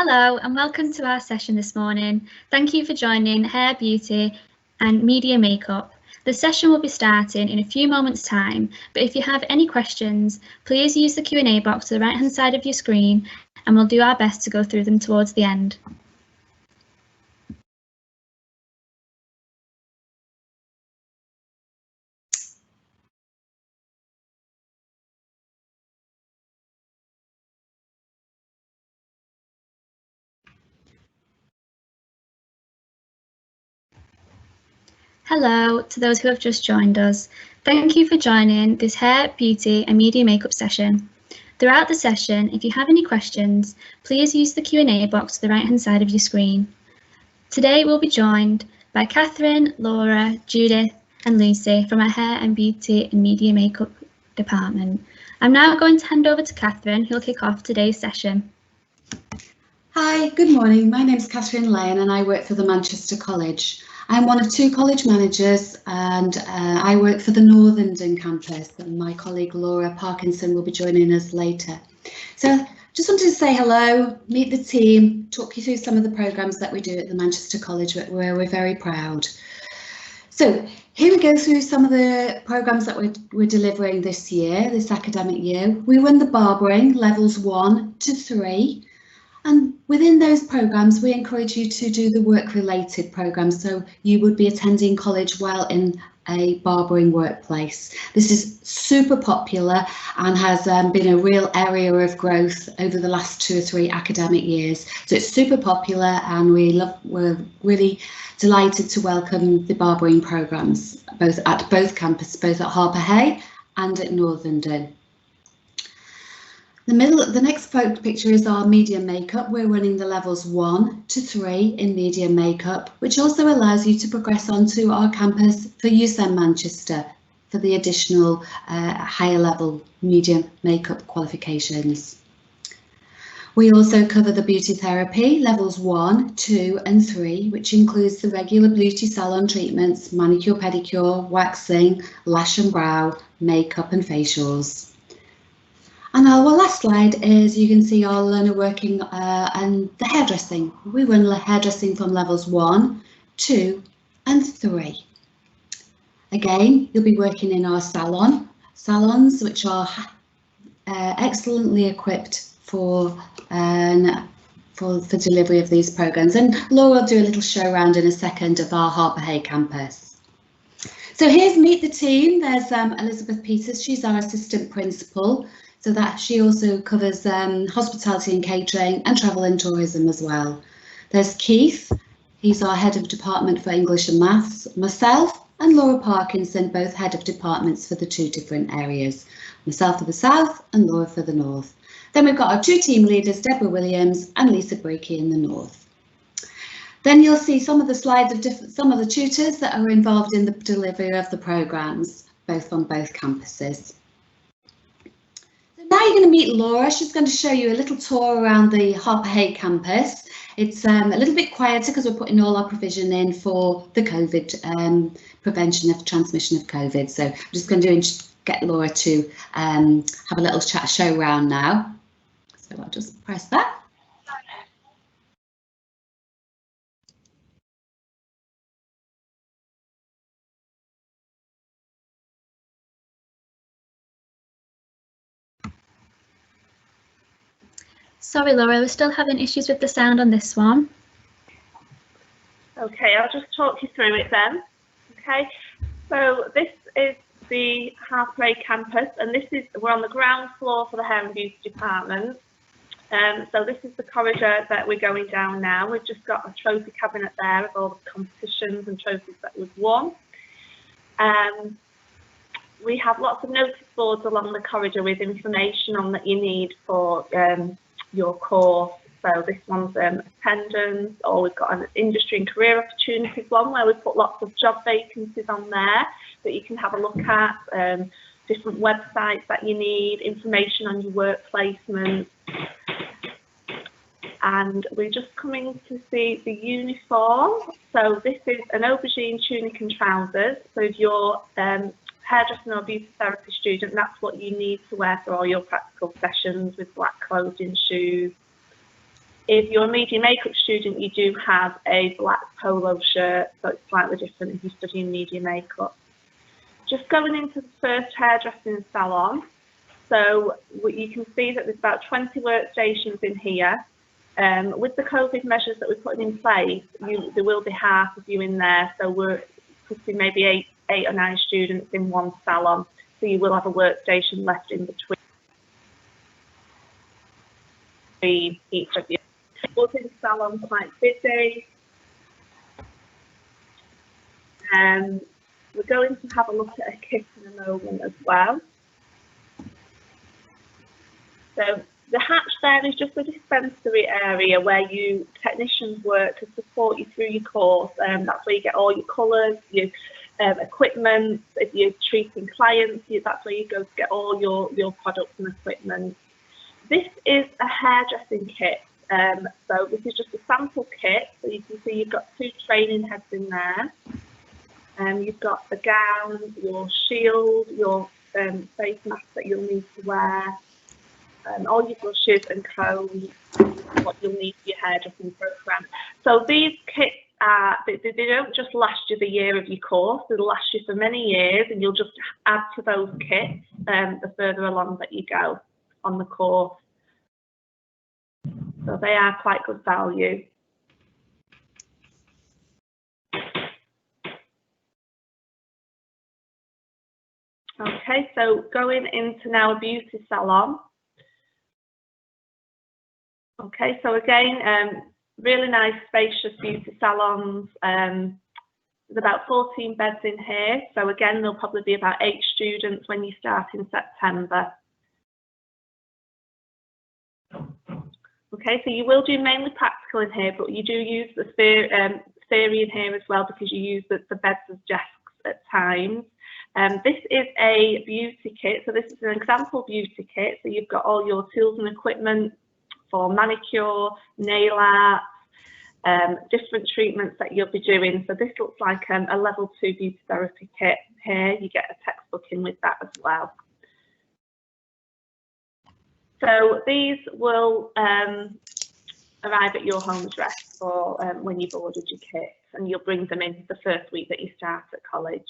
Hello and welcome to our session this morning. Thank you for joining Hair, Beauty and Media Makeup. The session will be starting in a few moments' time, but if you have any questions, please use the Q&A box to the right hand side of your screen and we'll do our best to go through them towards the end. Hello to those who have just joined us. Thank you for joining this Hair, Beauty and Media Makeup session. Throughout the session, if you have any questions, please use the Q&A box to the right hand side of your screen. Today we'll be joined by Catherine, Laura, Judith and Lucy from our Hair and Beauty and Media Makeup department. I'm now going to hand over to Catherine, who'll kick off today's session. Hi, good morning. My name is Catherine Lane and I work for the Manchester College. I'm one of two college managers and I work for the Northern campus, and my colleague Laura Parkinson will be joining us later. So just wanted to say hello, meet the team, talk you through some of the programmes that we do at the Manchester College where we're very proud. So here we go through some of the programmes that we're delivering this year, this academic year. We run the barbering levels 1 to 3. And within those programmes, we encourage you to do the work-related programmes, so you would be attending college while in a barbering workplace. This is super popular and has been a real area of growth over the last 2 or 3 academic years. So it's super popular and we're really delighted to welcome the barbering programmes at both campuses, both at Harper Hay and at Northern. The next picture is our media makeup. We're running the levels 1 to 3 in media makeup, which also allows you to progress onto our campus for USM Manchester for the additional higher level media makeup qualifications. We also cover the beauty therapy levels 1, 2 and 3, which includes the regular beauty salon treatments, manicure, pedicure, waxing, lash and brow, makeup and facials. And our last slide is you can see our learner working and the hairdressing. We run hairdressing from levels 1, 2 and 3. Again, you'll be working in our salons, which are excellently equipped for delivery of these programmes. And Laura will do a little show around in a second of our Harper Hay campus. So here's Meet the Team. There's Elizabeth Peters, she's our assistant principal. So that she also covers hospitality and catering and travel and tourism as well. There's Keith, he's our head of department for English and Maths, myself and Laura Parkinson, both head of departments for the 2 different areas, myself for the south and Laura for the north. Then we've got our 2 team leaders, Deborah Williams and Lisa Breakey in the north. Then you'll see some of the slides of some of the tutors that are involved in the delivery of the programmes, both on both campuses. Now you're going to meet Laura. She's going to show you a little tour around the Harper Hay campus. It's a little bit quieter because we're putting all our provision in for the COVID prevention of transmission of COVID. So I'm just going to get Laura to have a little show around now. So I'll just press that. Sorry Laura, we're still having issues with the sound on this one. Okay, I'll just talk you through it then. Okay, so this is the Harper Hay campus and we're on the ground floor for the hair and beauty department. So this is the corridor that we're going down now. We've just got a trophy cabinet there of all the competitions and trophies that we've won. We have lots of notice boards along the corridor with information on that you need for your course. So this one's attendance, or we've got an industry and career opportunities one where we've put lots of job vacancies on there that you can have a look at, different websites that you need, information on your work placement. And we're just coming to see the uniform. So this is an aubergine tunic and trousers. So if you're hairdressing or beauty therapy student, that's what you need to wear for all your practical sessions with black clothing, shoes. If you're a media makeup student, you do have a black polo shirt, so it's slightly different if you're studying media makeup. Just going into the first hairdressing salon, so you can see that there's about 20 workstations in here. With the COVID measures that we're putting in place, there will be half of you in there, so we're putting maybe eight or 9 students in one salon, so you will have a workstation left in between each of you. The salon quite busy. We're going to have a look at a kit in a moment as well. So the hatch there is just a dispensary area where technicians work to support you through your course. That's where you get all your colours, your equipment. If you're treating clients, that's where you go to get all your products and equipment. This is a hairdressing kit. So this is just a sample kit. So you can see you've got 2 training heads in there. You've got the gown, your shield, your face mask that you'll need to wear, all your brushes and combs, what you'll need for your hairdressing program. So these kits they don't just last you the year of your course, they'll last you for many years, and you'll just add to those kits the further along that you go on the course. So they are quite good value. Okay, so going into now a beauty salon. Okay, so again, really nice spacious beauty salons. There's about 14 beds in here. So again, there'll probably be about 8 students when you start in September. Okay, so you will do mainly practical in here, but you do use the theory in here as well, because you use the beds as desks at times. This is a beauty kit, so this is an example beauty kit. So you've got all your tools and equipment for manicure, nail art, different treatments that you'll be doing. So this looks like a level 2 beauty therapy kit here. You get a textbook in with that as well. So these will arrive at your home address for when you've ordered your kit, and you'll bring them in the first week that you start at college.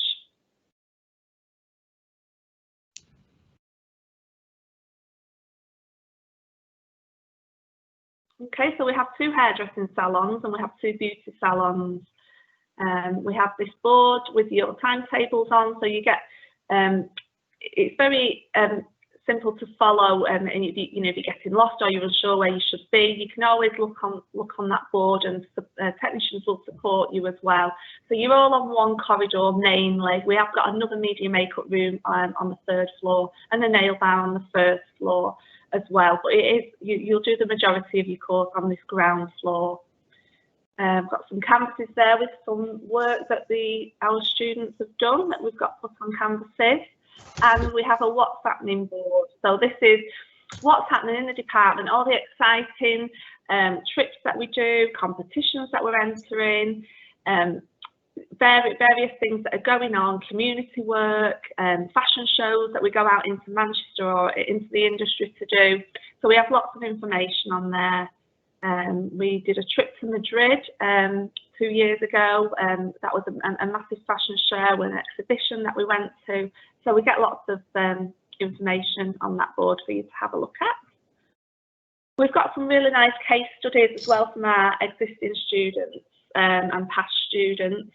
Okay, so we have 2 hairdressing salons and we have 2 beauty salons. We have this board with your timetables on, so you get it's very simple to follow, and if you're getting lost or you're unsure where you should be, you can always look on that board, and technicians will support you as well. So you're all on one corridor mainly. We have got another media makeup room on the 3rd floor and a nail bar on the 1st floor as well, but you'll do the majority of your course on this ground floor. Got some canvases there with some work that our students have done that we've got put on canvases, and we have a what's happening board. So this is what's happening in the department, all the exciting trips that we do, competitions that we're entering, various things that are going on, community work, fashion shows that we go out into Manchester or into the industry to do. So we have lots of information on there. We did a trip to Madrid 2 years ago. That was a massive fashion show and an exhibition that we went to. So we get lots of information on that board for you to have a look at. We've got some really nice case studies as well from our existing students and past students.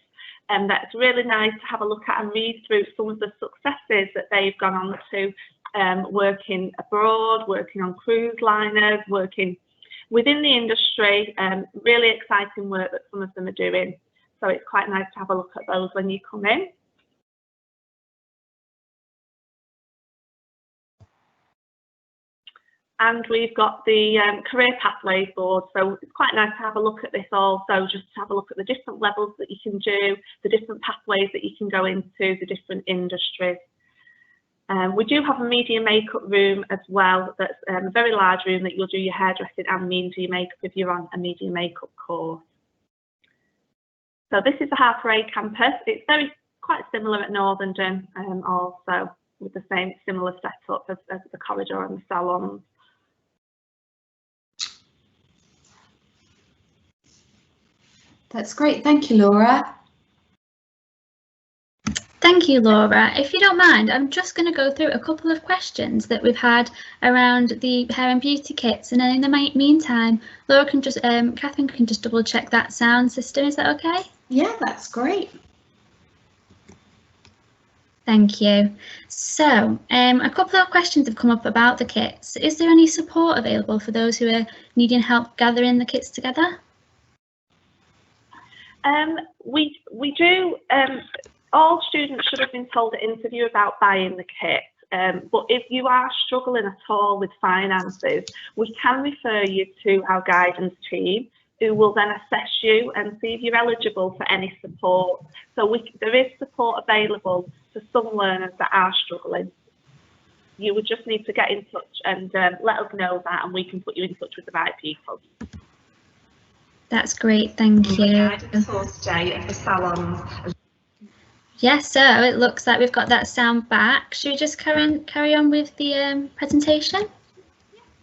And that's really nice to have a look at and read through some of the successes that they've gone on to, working abroad, working on cruise liners, working within the industry. Really exciting work that some of them are doing. So it's quite nice to have a look at those when you come in. And we've got the career pathways board, so it's quite nice to have a look at this also, just to have a look at the different levels that you can do, the different pathways that you can go into, the different industries. We do have a media makeup room as well, that's a very large room that you'll do your hairdressing and media makeup if you're on a media makeup course. So this is the Harper A campus. It's quite similar at Northern also, with the same similar setup as the corridor and the salons. That's great. Thank you, Laura. Thank you, Laura. If you don't mind, I'm just going to go through a couple of questions that we've had around the hair and beauty kits, and then in the meantime, Laura can just, Catherine can just double check that sound system. Is that okay? Yeah, that's great. Thank you. So, a couple of questions have come up about the kits. Is there any support available for those who are needing help gathering the kits together? We do. All students should have been told at interview about buying the kit. But if you are struggling at all with finances, we can refer you to our guidance team, who will then assess you and see if you're eligible for any support. So there is support available for some learners that are struggling. You would just need to get in touch and let us know that, and we can put you in touch with the right people. That's great, thank you. The source day of the salons. Yes, so it looks like we've got that sound back. Should we just carry on with the presentation?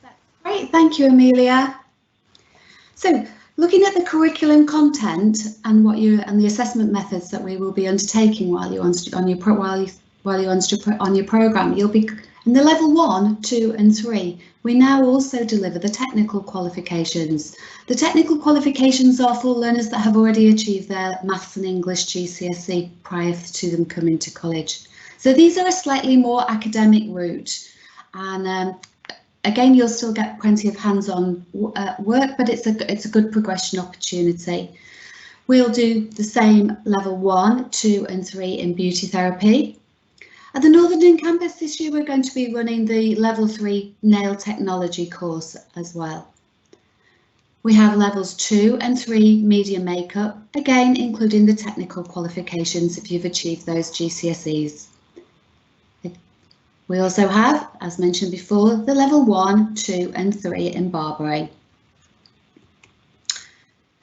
That's great, thank you, Amelia. So, looking at the curriculum content and the assessment methods that we will be undertaking while you're on your program, you'll be in the level 1, 2 and 3. We now also deliver the technical qualifications. The technical qualifications are for learners that have already achieved their Maths and English GCSE prior to them coming to college. So these are a slightly more academic route, and again, you'll still get plenty of hands-on work, but it's a good progression opportunity. We'll do the same level 1, 2 and 3 in beauty therapy. At the Northern campus this year, we're going to be running the level 3 nail technology course as well. We have levels 2 and 3 media makeup, again including the technical qualifications if you've achieved those GCSEs. We also have, as mentioned before, the level 1, 2 and 3 in Barbary.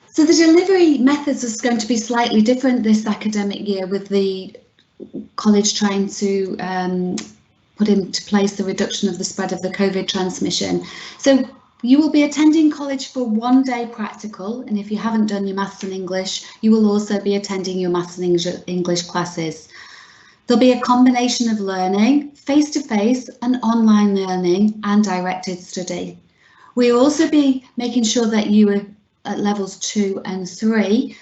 So the delivery methods is going to be slightly different this academic year, with the college trying to put into place the reduction of the spread of the COVID transmission. So you will be attending college for 1 day practical, and if you haven't done your Maths and English, you will also be attending your Maths and English classes. There'll be a combination of learning, face-to-face and online learning and directed study. We'll also be making sure that you are at levels 2 and 3,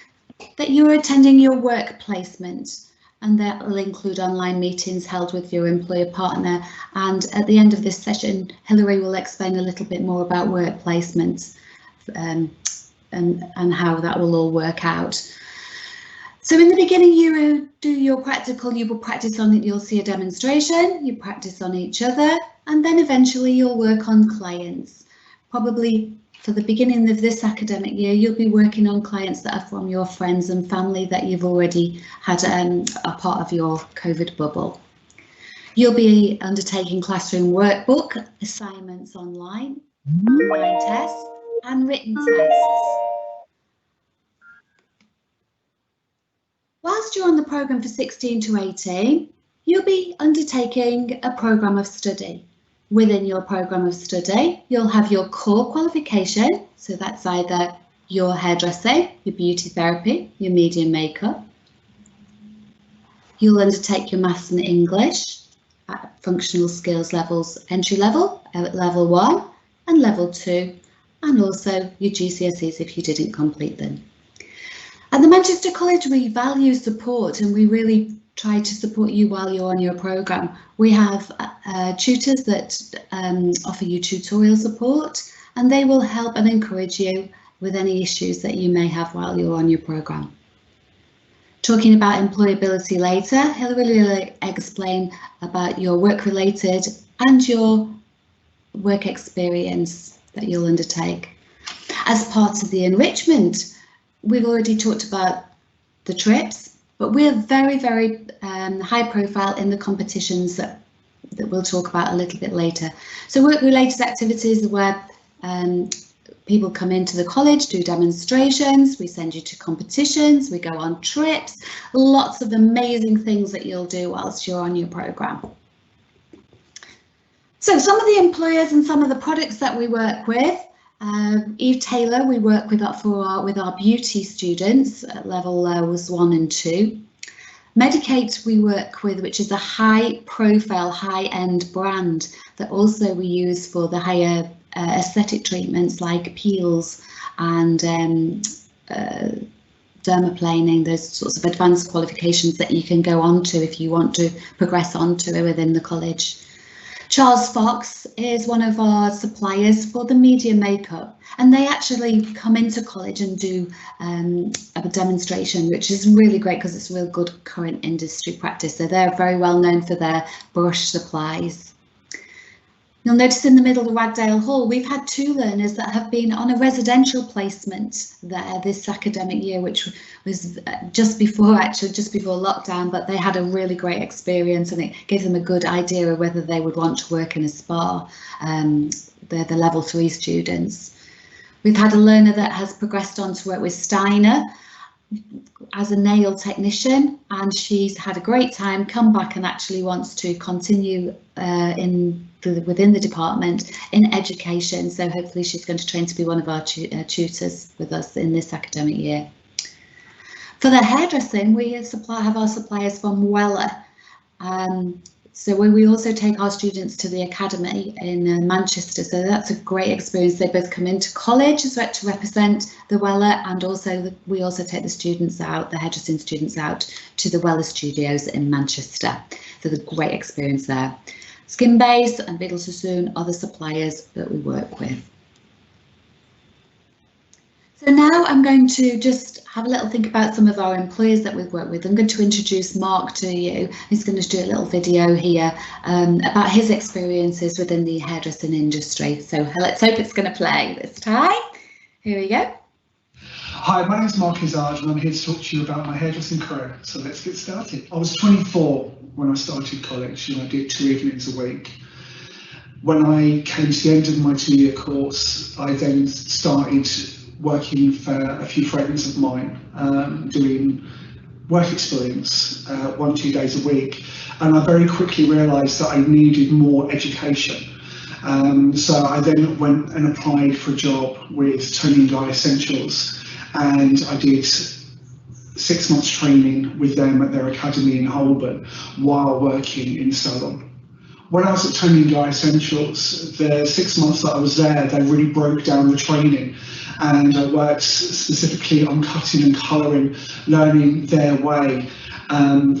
that you are attending your work placement, and that will include online meetings held with your employer partner. And at the end of this session, Hilary will explain a little bit more about work placement and how that will all work out. So in the beginning, you do your practical, you will practice on it, you'll see a demonstration, you practice on each other, and then eventually you'll work on clients. Probably for the beginning of this academic year, you'll be working on clients that are from your friends and family that you've already had a part of your COVID bubble. You'll be undertaking classroom workbook, assignments online tests and written tests. Whilst you're on the programme for 16 to 18, you'll be undertaking a programme of study. Within your programme of study, you'll have your core qualification, so that's either your hairdressing, your beauty therapy, your media makeup. You'll undertake your Maths and English at functional skills levels, entry level, at level 1 and level 2, and also your GCSEs if you didn't complete them. At the Manchester College, we value support, and we really try to support you while you're on your programme. We have tutors that offer you tutorial support, and they will help and encourage you with any issues that you may have while you're on your programme. Talking about employability later, Hilary will explain about your work-related and your work experience that you'll undertake. As part of the enrichment, we've already talked about the trips, but we're very, very high profile in the competitions that we'll talk about a little bit later. So work-related activities where people come into the college, do demonstrations, we send you to competitions, we go on trips, lots of amazing things that you'll do whilst you're on your programme. So some of the employers and some of the products that we work with, Eve Taylor, we work with our beauty students at level was 1 and 2. Medicate we work with, which is a high profile, high end brand that also we use for the higher aesthetic treatments like peels and dermaplaning, those sorts of advanced qualifications that you can go on to if you want to progress onto it within the college. Charles Fox is one of our suppliers for the media makeup, and they actually come into college and do a demonstration, which is really great because it's real good current industry practice. So they're very well known for their brush supplies. You'll notice in the middle of Ragdale Hall, we've had 2 learners that have been on a residential placement there this academic year, which was just before lockdown, but they had a really great experience and it gave them a good idea of whether they would want to work in a spa. They're the level 3 students. We've had a learner that has progressed on to work with Steiner as a nail technician, and she's had a great time, come back and actually wants to continue within the department in education. So hopefully she's going to train to be one of our tutors with us in this academic year. For the hairdressing, we have our suppliers from Weller. So we also take our students to the academy in Manchester, so that's a great experience. They both come into college as well to represent the Weller, and also we also take the students out, the hairdressing students out to the Weller studios in Manchester. So the great experience there. Skin Base and Biddle Sassoon are the suppliers that we work with. So now I'm going to just have a little think about some of our employers that we've worked with. I'm going to introduce Mark to you. He's going to do a little video here about his experiences within the hairdressing industry. So let's hope it's going to play this time. Here we go. Hi, my name is Mark Izard and I'm here to talk to you about my hairdressing career. So let's get started. I was 24 when I started college and I did 2 evenings a week. When I came to the end of my 2-year course, I then started working for a few friends of mine, doing work experience 1-2 days a week, and I very quickly realised that I needed more education. So I then went and applied for a job with Tony & Guy Essentials, and I did 6 months training with them at their academy in Holborn while working in salon. When I was at Tony & Guy Essentials, the 6 months that I was there, they really broke down the training, and I worked specifically on cutting and colouring, learning their way,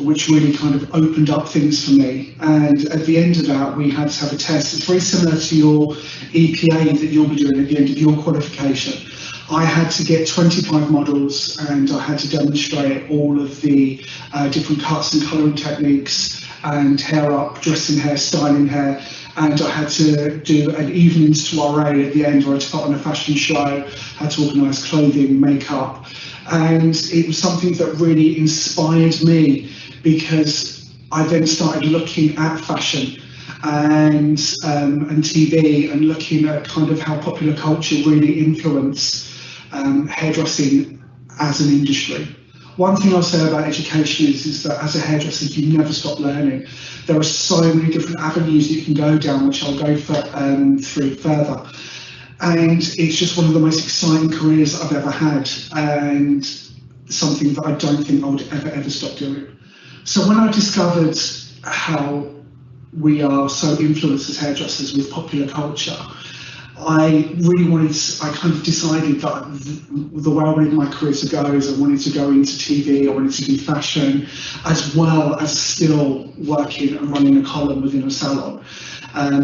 which really kind of opened up things for me. And at the end of that, we had to have a test. It's very similar to your EPA that you'll be doing at the end of your qualification. I had to get 25 models and I had to demonstrate all of the different cuts and colouring techniques and hair up, dressing hair, styling hair, and I had to do an evening's soiree at the end where I had to put on a fashion show, had to organise clothing, makeup, and it was something that really inspired me because I then started looking at fashion and TV and looking at kind of how popular culture really influenced hairdressing as an industry. One thing I'll say about education is that as a hairdresser, you never stop learning. There are so many different avenues you can go down, which I'll go through further. And it's just one of the most exciting careers I've ever had, and something that I don't think I would ever stop doing. So when I discovered how we are so influenced as hairdressers with popular culture, I kind of decided that the way I wanted my career to go is I wanted to go into TV, I wanted to do fashion, as well as still working and running a column within a salon,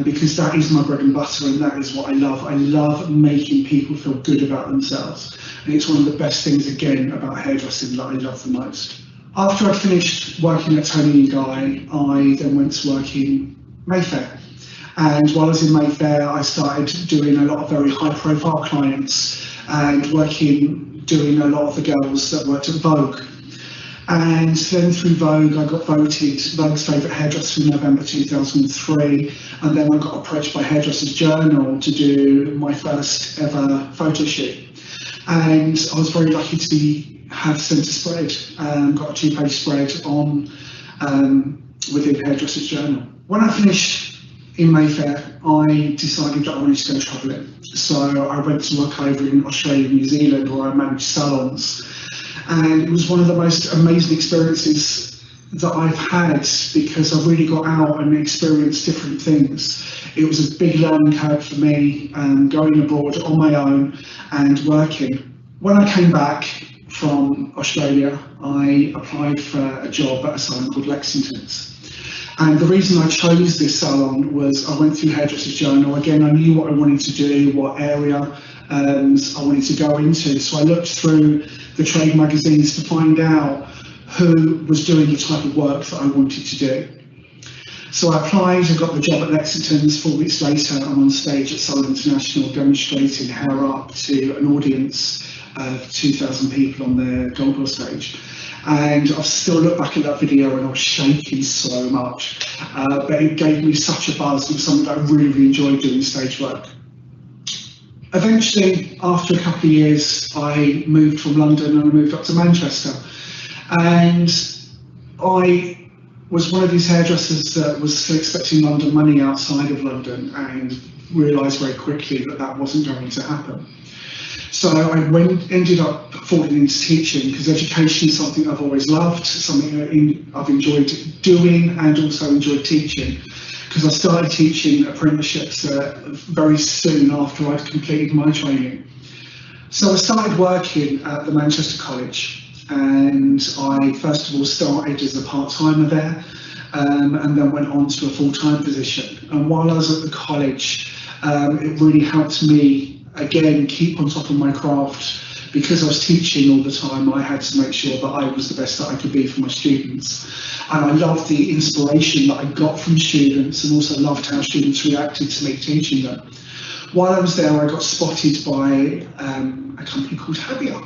because that is my bread and butter and that is what I love. I love making people feel good about themselves, and it's one of the best things, again, about hairdressing that I love the most. After I finished working at Tony & Guy, I then went to work in Mayfair. And while I was in Mayfair, I started doing a lot of very high-profile clients and doing a lot of the girls that worked at Vogue. And then through Vogue, I got voted Vogue's favourite hairdresser in November 2003. And then I got approached by Hairdressers Journal to do my first ever photo shoot. And I was very lucky to have centre spread, got a 2-page spread on within Hairdressers Journal. When I finished in Mayfair, I decided that I wanted to go travelling. So I went to work over in Australia and New Zealand, where I managed salons. And it was one of the most amazing experiences that I've had, because I really got out and experienced different things. It was a big learning curve for me, going abroad on my own and working. When I came back from Australia, I applied for a job at a salon called Lexington's. And the reason I chose this salon was I went through Hairdresser's Journal. Again, I knew what I wanted to do, what area I wanted to go into. So I looked through the trade magazines to find out who was doing the type of work that I wanted to do. So I applied and got the job at Lexington's. 4 weeks later, I'm on stage at Salon International demonstrating hair up to an audience of 2,000 people on their Goldwell stage. And I still look back at that video and I was shaking so much, but it gave me such a buzz. It was something that I really, really enjoyed doing stage work. Eventually, after a couple of years, I moved from London and I moved up to Manchester. And I was one of these hairdressers that was still expecting London money outside of London, and realised very quickly that that wasn't going to happen. So I ended up falling into teaching, because education is something I've always loved, something I've enjoyed doing and also enjoyed teaching, because I started teaching apprenticeships very soon after I'd completed my training. So I started working at the Manchester College, and I first of all started as a part-timer there, and then went on to a full-time position. And while I was at the college, it really helped me again keep on top of my craft, because I was teaching all the time. I had to make sure that I was the best that I could be for my students, and I loved the inspiration that I got from students, and also loved how students reacted to me teaching them. While I was there, I got spotted by a company called Habia.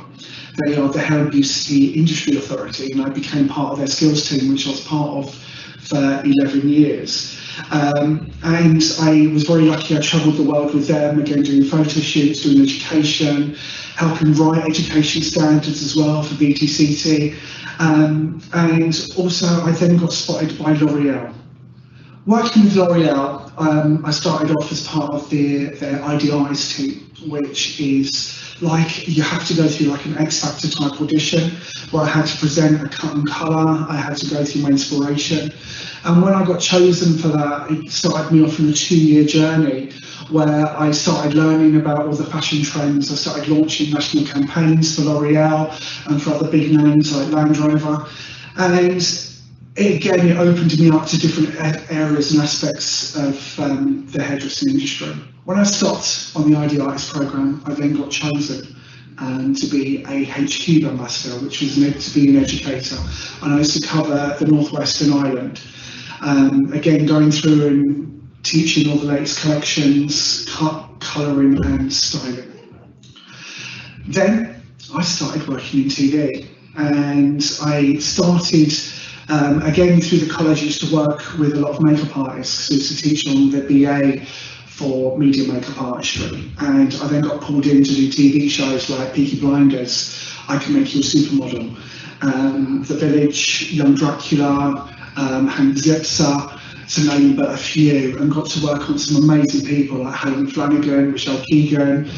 They are the Hair and Beauty Industry Authority, and I became part of their skills team, which I was part of for 11 years. And I was very lucky. I travelled the world with them, again doing photo shoots, doing education, helping write education standards as well for BTCT. And also I then got spotted by L'Oreal. Working with L'Oreal, I started off as part of their IDIs team, which is like, you have to go through like an X Factor type audition, where I had to present a cut and colour, I had to go through my inspiration. And when I got chosen for that, it started me off on a 2-year journey, where I started learning about all the fashion trends. I started launching national campaigns for L'Oreal and for other big names like Land Rover. And it opened me up to different areas and aspects of the hairdressing industry. When I stopped on the IDIS programme, I then got chosen to be a HQ ambassador, which was to be an educator, and I used to cover the Northwestern Island. Again, going through and teaching all the latest collections, colouring and styling. Then I started working in TV, and I started again through the college. I used to work with a lot of makeup artists. I used to teach on the BA for media makeup artistry, and I then got pulled in to do TV shows like Peaky Blinders, I Can Make You a Supermodel, The Village, Young Dracula, Hank Zipser, to name but a few, and got to work on some amazing people like Helen Flanagan, Michelle Keegan.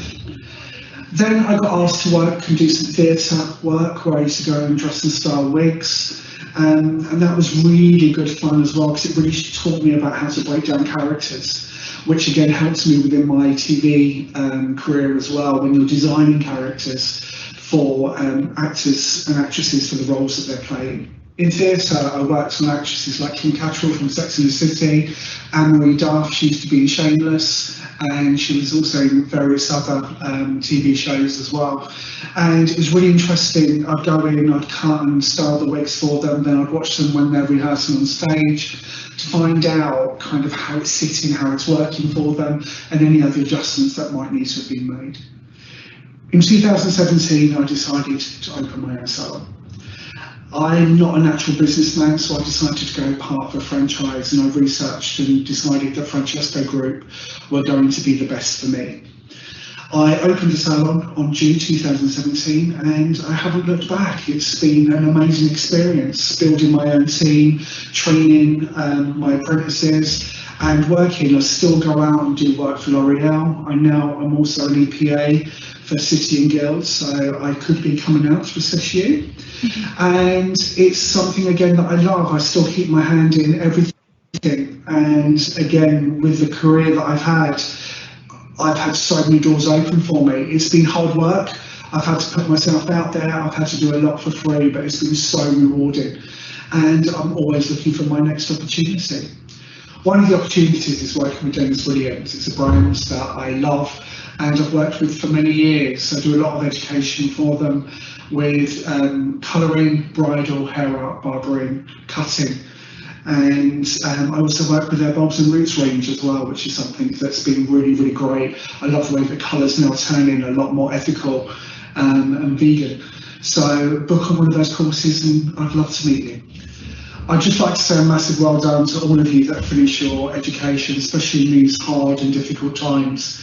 Then I got asked to work and do some theatre work, where I used to go and dress and style wigs. And that was really good fun as well, because it really taught me about how to break down characters, which again helps me within my TV career as well, when you're designing characters for actors and actresses for the roles that they're playing. In theatre, I worked on actresses like Kim Cattrall from Sex and the City, Anne-Marie Duff, she used to be in Shameless, and she was also in various other TV shows as well. And it was really interesting. I'd go in, I'd cut and style the wigs for them, then I'd watch them when they're rehearsing on stage to find out kind of how it's sitting, how it's working for them, and any other adjustments that might need to have been made. In 2017, I decided to open my own salon. I'm not a natural businessman, so I decided to go part of a franchise, and I researched and decided that Francesco Group were going to be the best for me. I opened a salon on June 2017, and I haven't looked back. It's been an amazing experience, building my own team, training my apprentices, And working, I still go out and do work for L'Oreal. I'm also an EPA for City and Guilds, so I could be coming out to assess you. And it's something, again, that I love. I still keep my hand in everything. And again, with the career that I've had so many doors open for me. It's been hard work. I've had to put myself out there. I've had to do a lot for free, but it's been so rewarding. And I'm always looking for my next opportunity. One of the opportunities is working with Dennis Williams. It's a brand that I love and I've worked with for many years. I do a lot of education for them with colouring, bridal, hair art, barbering, cutting. And I also work with their Bulbs and Roots range as well, which is something that's been really, really great. I love the way the colours now turn in a lot more ethical and vegan. So book on one of those courses and I'd love to meet you. I'd just like to say a massive well done to all of you that finish your education, especially in these hard and difficult times.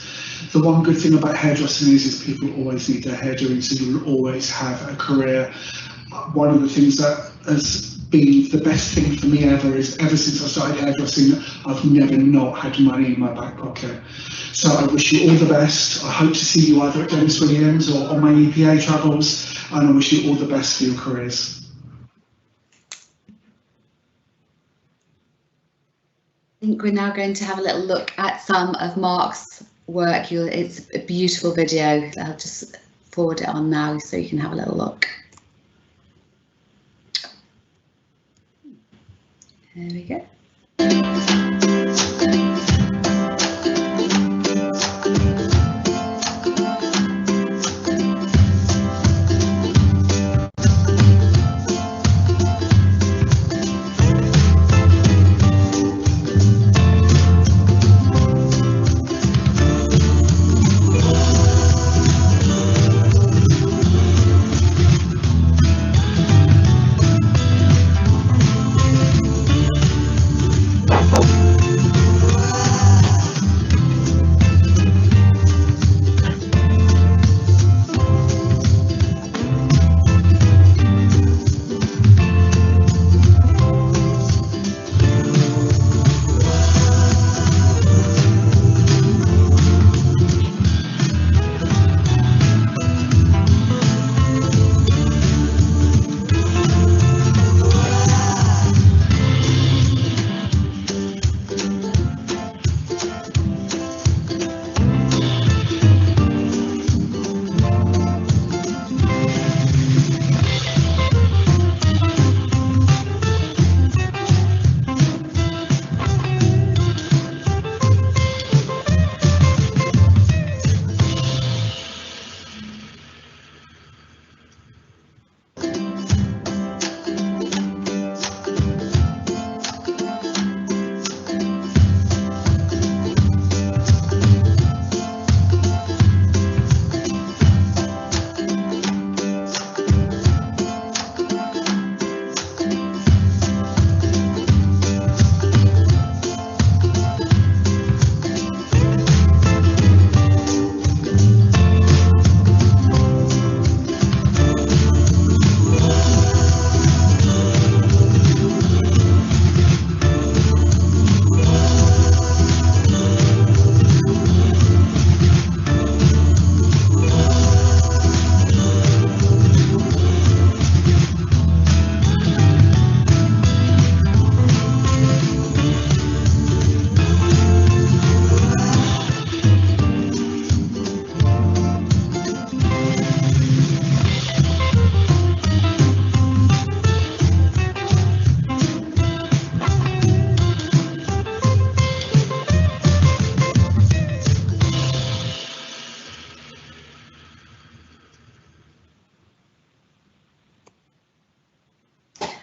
The one good thing about hairdressing is people always need their hair doing, so you'll always have a career. One of the things that has been the best thing for me ever is ever since I started hairdressing, I've never not had money in my back pocket. So I wish you all the best. I hope to see you either at Dennis Williams or on my EPA travels, and I wish you all the best for your careers. I think we're now going to have a little look at some of Mark's work. It's a beautiful video. I'll just forward it on now so you can have a little look. There we go.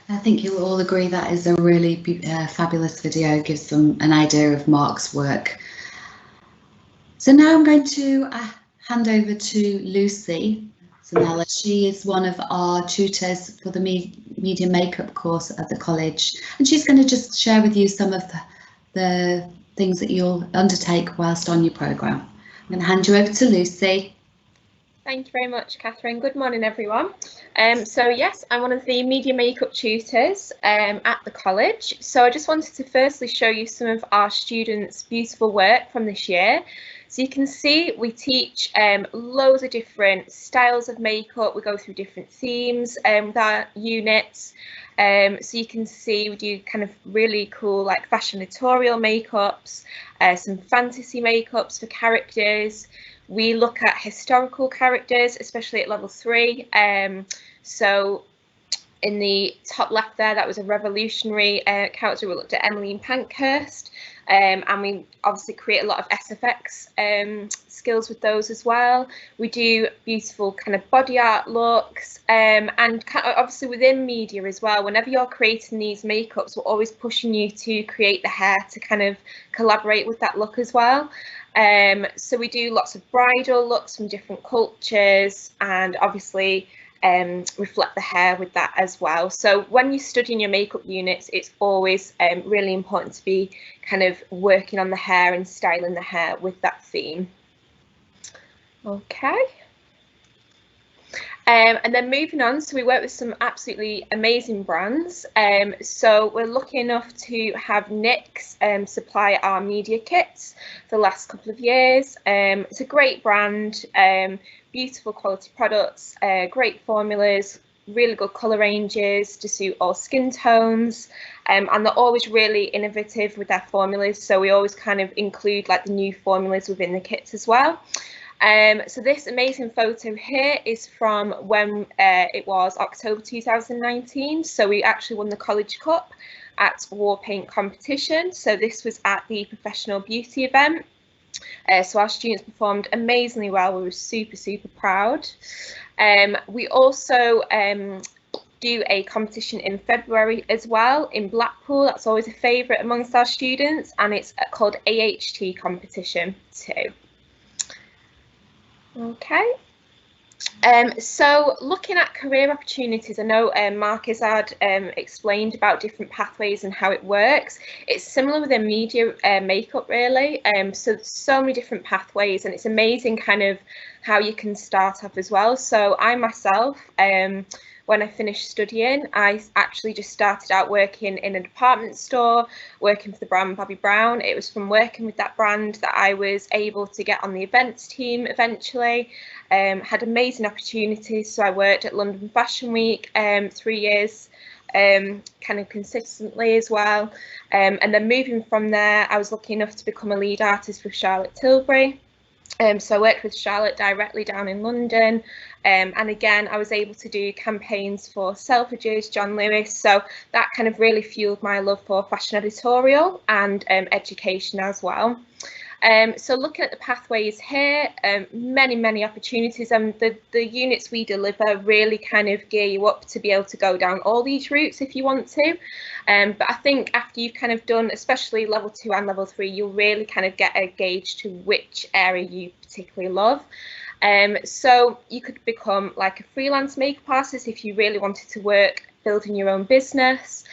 I think you'll all agree that is a really fabulous video, gives them an idea of Mark's work. So now I'm going to hand over to Lucy Zanella. She is one of our tutors for the media makeup course at the college, and she's going to just share with you some of the things that you'll undertake whilst on your programme. I'm going to hand you over to Lucy. Thank you very much, Catherine. Good morning, everyone. So yes, I'm one of the media makeup tutors at the college. So I just wanted to firstly show you some of our students' beautiful work from this year. So you can see we teach loads of different styles of makeup. We go through different themes with our units. So you can see we do kind of really cool like fashion editorial makeups, some fantasy makeups for characters. We look at historical characters, especially at level 3. So in the top left there, that was a revolutionary character. We looked at Emmeline Pankhurst, and we obviously create a lot of SFX skills with those as well. We do beautiful kind of body art looks, and kind of obviously within media as well. Whenever you're creating these makeups, we're always pushing you to create the hair to kind of collaborate with that look as well. So we do lots of bridal looks from different cultures, and obviously reflect the hair with that as well. So when you're studying your makeup units, it's always really important to be kind of working on the hair and styling the hair with that theme. Okay. And then moving on, so we work with some absolutely amazing brands. So we're lucky enough to have NYX supply our media kits for the last couple of years. It's a great brand, beautiful quality products, great formulas, really good colour ranges to suit all skin tones, and they're always really innovative with their formulas. So we always kind of include like the new formulas within the kits as well. So this amazing photo here is from when it was October 2019. So we actually won the College Cup at War Paint competition. So this was at the professional beauty event. So our students performed amazingly well. We were super, super proud. We also do a competition in February as well in Blackpool. That's always a favourite amongst our students, and it's called AHT competition too. Okay, so looking at career opportunities, I know Mark Izzard explained about different pathways and how it works. It's similar within media makeup really, so many different pathways, and it's amazing kind of how you can start off as well. So I myself, when I finished studying, I actually just started out working in a department store, working for the brand Bobbi Brown. It was from working with that brand that I was able to get on the events team eventually. Had amazing opportunities. So I worked at London Fashion Week 3 years, kind of consistently as well. And then moving from there, I was lucky enough to become a lead artist with Charlotte Tilbury. So I worked with Charlotte directly down in London, and again I was able to do campaigns for Selfridges, John Lewis, so that kind of really fueled my love for fashion editorial and education as well. So looking at the pathways here, many opportunities, and the units we deliver really kind of gear you up to be able to go down all these routes if you want to. But I think after you've kind of done, especially level 2 and level 3, you'll really kind of get a gauge to which area you particularly love. So you could become like a freelance makeup artist if you really wanted to work building your own business.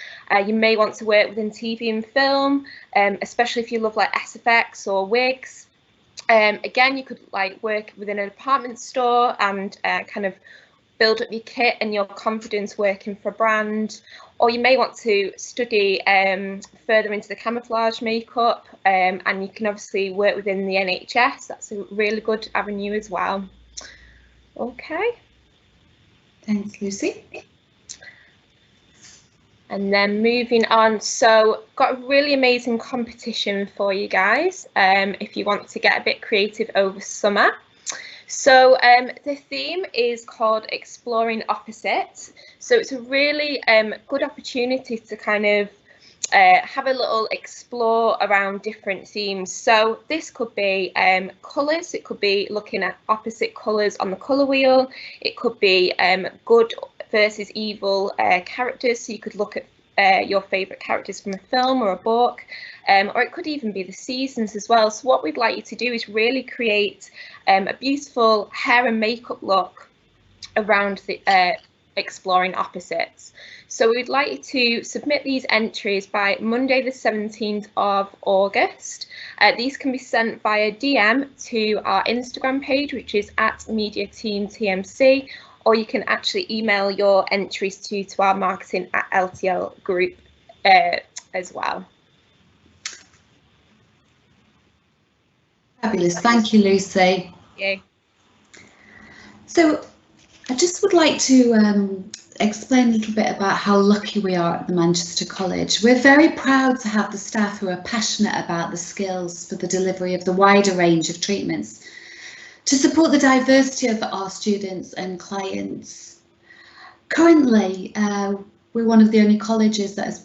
You may want to work within TV and film, especially if you love like SFX or wigs. Again, you could like work within a department store and kind of build up your kit and your confidence working for a brand. Or you may want to study further into the camouflage makeup, and you can obviously work within the NHS. That's a really good avenue as well. Okay. Thanks, Lucy. And then moving on, so got a really amazing competition for you guys if you want to get a bit creative over summer. So the theme is called Exploring Opposite. So it's a really good opportunity to kind of have a little explore around different themes. So this could be colours, it could be looking at opposite colours on the colour wheel, it could be good versus evil characters, so you could look at your favourite characters from a film or a book, or it could even be the seasons as well. So what we'd like you to do is really create a beautiful hair and makeup look around the exploring opposites. So we'd like you to submit these entries by Monday the 17th of August. These can be sent via DM to our Instagram page, which is @MediaTeamTMC, or you can actually email your entries to our marketing at LTL group as well. Fabulous, thank you, Lucy. Yeah. So I just would like to explain a little bit about how lucky we are at the Manchester College. We're very proud to have the staff who are passionate about the skills for the delivery of the wider range of treatments to support the diversity of our students and clients. Currently, we're one of the only colleges that is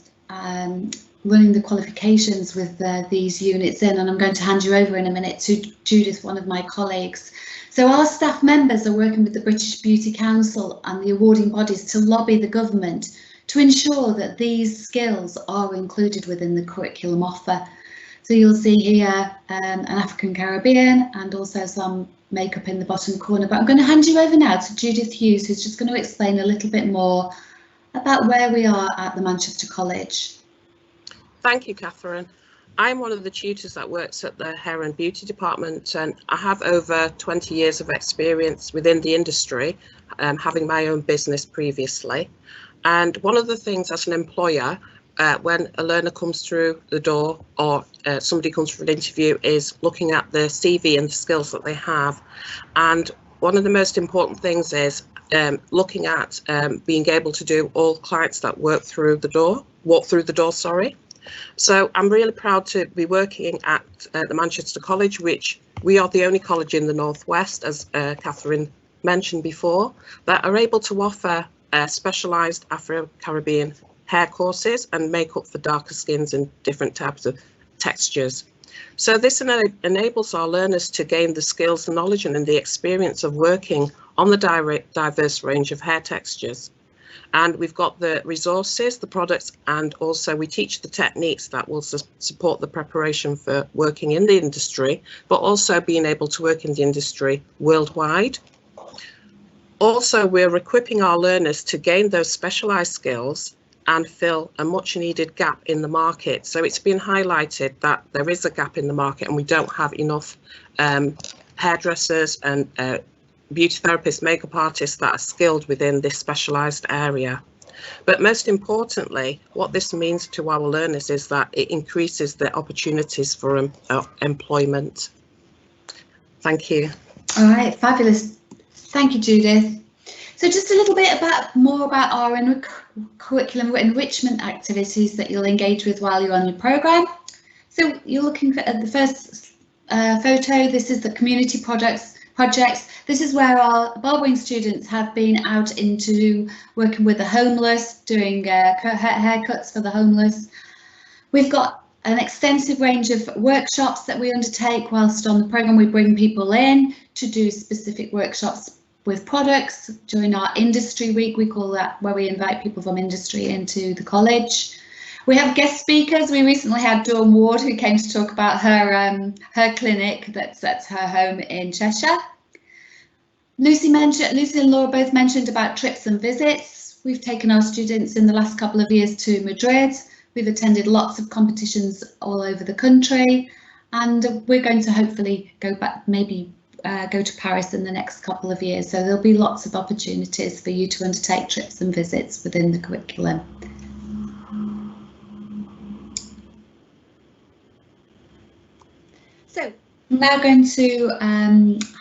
running the qualifications with these units in, and I'm going to hand you over in a minute to Judith, one of my colleagues. So our staff members are working with the British Beauty Council and the awarding bodies to lobby the government to ensure that these skills are included within the curriculum offer. So you'll see here an African Caribbean and also some makeup in the bottom corner, but I'm going to hand you over now to Judith Hughes, who's just going to explain a little bit more about where we are at the Manchester College. Thank you, Catherine. I'm one of the tutors that works at the Hair and Beauty Department, and I have over 20 years of experience within the industry, having my own business previously. And one of the things as an employer, when a learner comes through the door or somebody comes for an interview, is looking at the CV and the skills that they have. And one of the most important things is looking at being able to do all clients that walk through the door, sorry. So I'm really proud to be working at the Manchester College, which we are the only college in the Northwest, as Catherine mentioned before, that are able to offer specialised Afro-Caribbean hair courses and makeup for darker skins and different types of textures. So this enables our learners to gain the skills, the knowledge and the experience of working on the diverse range of hair textures. And we've got the resources, the products, and also we teach the techniques that will support the preparation for working in the industry, but also being able to work in the industry worldwide. Also, we're equipping our learners to gain those specialised skills and fill a much needed gap in the market. So it's been highlighted that there is a gap in the market and we don't have enough hairdressers and beauty therapists, makeup artists that are skilled within this specialised area. But most importantly, what this means to our learners is that it increases the opportunities for employment. Thank you. All right, fabulous. Thank you, Judith. So just a little bit more about our curriculum enrichment activities that you'll engage with while you're on your programme. So you're looking at the first photo. This is the community projects. This is where our barbering students have been out into working with the homeless, doing haircuts for the homeless. We've got an extensive range of workshops that we undertake whilst on the programme. We bring people in to do specific workshops with products. During our industry week, we call that, where we invite people from industry into the college. We have guest speakers. We recently had Dawn Ward, who came to talk about her clinic that's at her home in Cheshire. Lucy and Laura both mentioned about trips and visits. We've taken our students in the last couple of years to Madrid. We've attended lots of competitions all over the country, and we're going to hopefully go back, maybe go to Paris in the next couple of years. So there'll be lots of opportunities for you to undertake trips and visits within the curriculum. So I'm now going to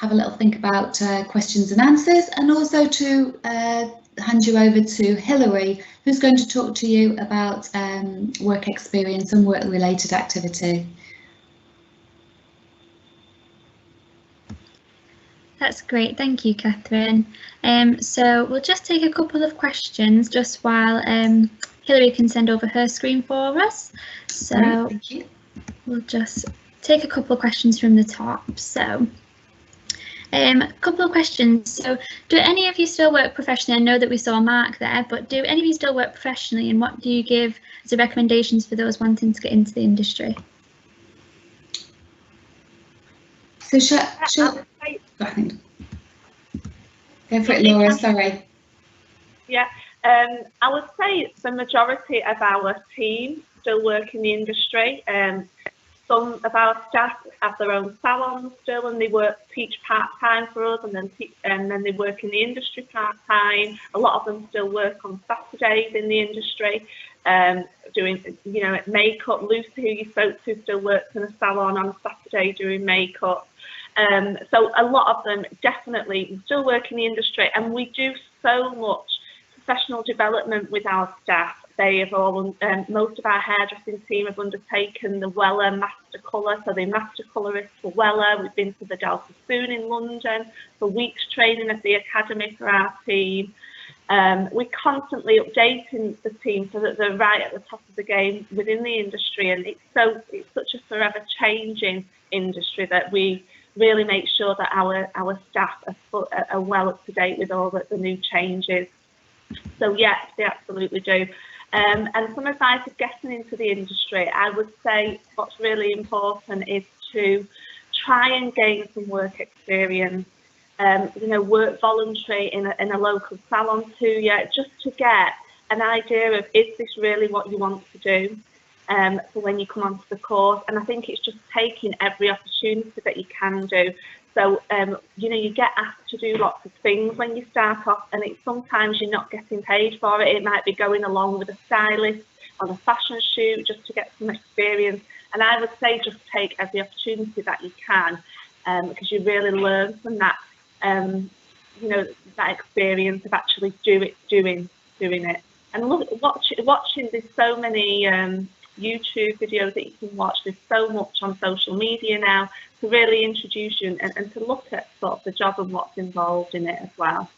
have a little think about questions and answers, and also to hand you over to Hilary, who's going to talk to you about work experience and work related activity. That's great, thank you, Catherine. So we'll just take a couple of questions just while Hilary can send over her screen for us. So Great, thank you. We'll just take a couple of questions from the top. So a couple of questions. So do any of you still work professionally? I know that we saw Mark there, but do any of you still work professionally, and what do you give as recommendations for those wanting to get into the industry? So go for it, Laura, sorry. Yeah, I would say the majority of our team still work in the industry. Some of our staff have their own salons still, and they teach part-time for us, and then they work in the industry part-time. A lot of them still work on Saturdays in the industry, doing, you know, makeup. Lucy, who you spoke to, still works in a salon on a Saturday doing makeup. So a lot of them definitely still work in the industry, and we do so much professional development with our staff. They have all, most of our hairdressing team have undertaken the Weller Master Colour, so they're Master Colourists for Weller. We've been to the Delta Spoon in London for weeks training at the Academy for our team. We're constantly updating the team so that they're right at the top of the game within the industry, and it's such a forever changing industry that we really make sure that our staff are well up to date with all the new changes. So yes, they absolutely do. And some advice of getting into the industry, I would say what's really important is to try and gain some work experience. You know, work voluntary in a local salon just to get an idea of, is this really what you want to do for when you come onto the course. And I think it's just taking every opportunity that you can do. So, you know, you get asked to do lots of things when you start off, and it's sometimes you're not getting paid for it. It might be going along with a stylist on a fashion shoot just to get some experience. And I would say just take every opportunity that you can, because you really learn from that, you know, that experience of actually doing it. And watching, there's so many YouTube videos that you can watch. There's so much on social media now to really introduce you and to look at sort of the job and what's involved in it as well.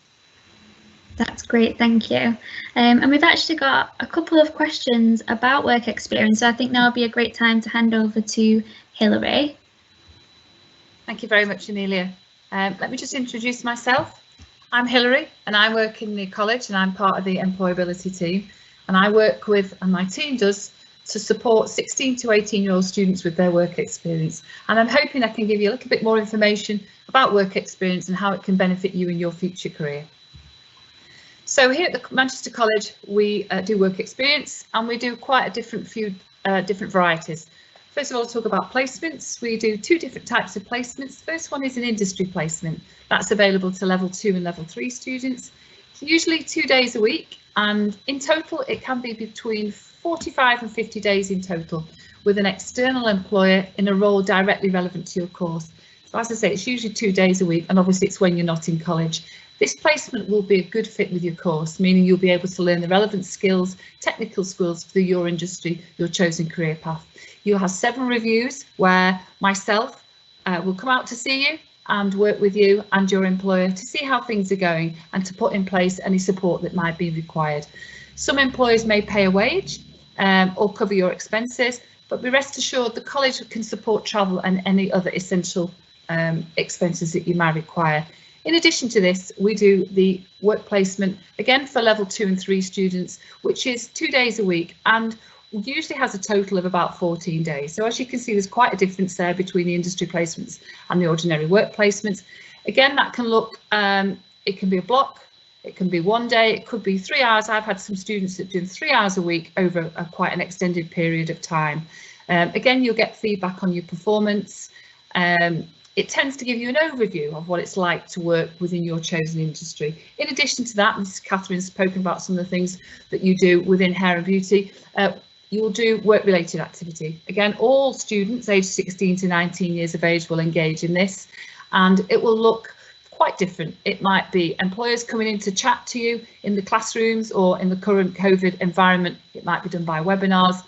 That's great, thank you. And we've actually got a couple of questions about work experience, so I think now would be a great time to hand over to Hilary. Thank you very much, Amelia. Let me just introduce myself. I'm Hilary, and I work in the college, and I'm part of the employability team. And I work with, and my team does, to support 16 to 18-year-old students with their work experience. And I'm hoping I can give you a little bit more information about work experience and how it can benefit you in your future career. So here at the Manchester College, we do work experience, and we do quite a different varieties. First of all, talk about placements. We do two different types of placements. The first one is an industry placement. That's available to level 2 and level 3 students. It's usually 2 days a week, and in total it can be between 45 and 50 days in total with an external employer in a role directly relevant to your course. So as I say, it's usually 2 days a week, and obviously it's when you're not in college. This placement will be a good fit with your course, meaning you'll be able to learn the relevant skills, technical skills for your industry, your chosen career path. You'll have 7 reviews where myself will come out to see you and work with you and your employer to see how things are going and to put in place any support that might be required. Some employers may pay a wage or cover your expenses, but be rest assured the college can support travel and any other essential expenses that you might require. In addition to this, we do the work placement again for level 2 and 3 students, which is 2 days a week and usually has a total of about 14 days. So as you can see, there's quite a difference there between the industry placements and the ordinary work placements. Again, that can look, it can be a block, it can be 1 day, it could be 3 hours. I've had some students that do 3 hours a week over quite an extended period of time. Again, you'll get feedback on your performance. It tends to give you an overview of what it's like to work within your chosen industry. In addition to that, Mrs. Catherine's spoken about some of the things that you do within hair and beauty. You will do work-related activity. Again, all students aged 16 to 19 years of age will engage in this, and it will look quite different. It might be employers coming in to chat to you in the classrooms, or in the current COVID environment, it might be done by webinars.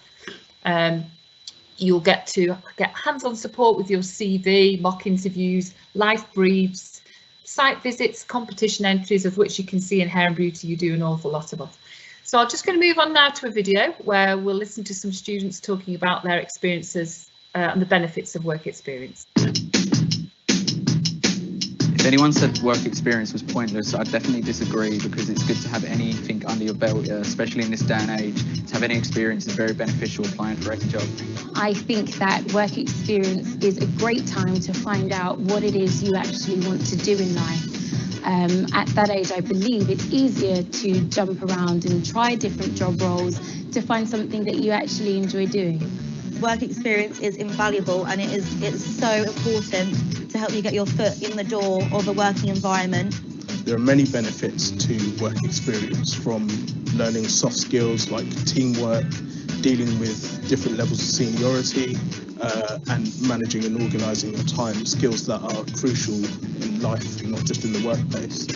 You'll get to get hands-on support with your CV, mock interviews, life briefs, site visits, competition entries, of which you can see in hair and beauty you do an awful lot of. So I'm just going to move on now to a video where we'll listen to some students talking about their experiences and the benefits of work experience. If anyone said work experience was pointless, I'd definitely disagree, because it's good to have anything under your belt, especially in this day and age. To have any experience is very beneficial applying for any job. I think that work experience is a great time to find out what it is you actually want to do in life. At that age, I believe it's easier to jump around and try different job roles to find something that you actually enjoy doing. Work experience is invaluable, and it's so important to help you get your foot in the door of a working environment. There are many benefits to work experience, from learning soft skills like teamwork, dealing with different levels of seniority, and managing and organising your time, skills that are crucial in life, not just in the workplace.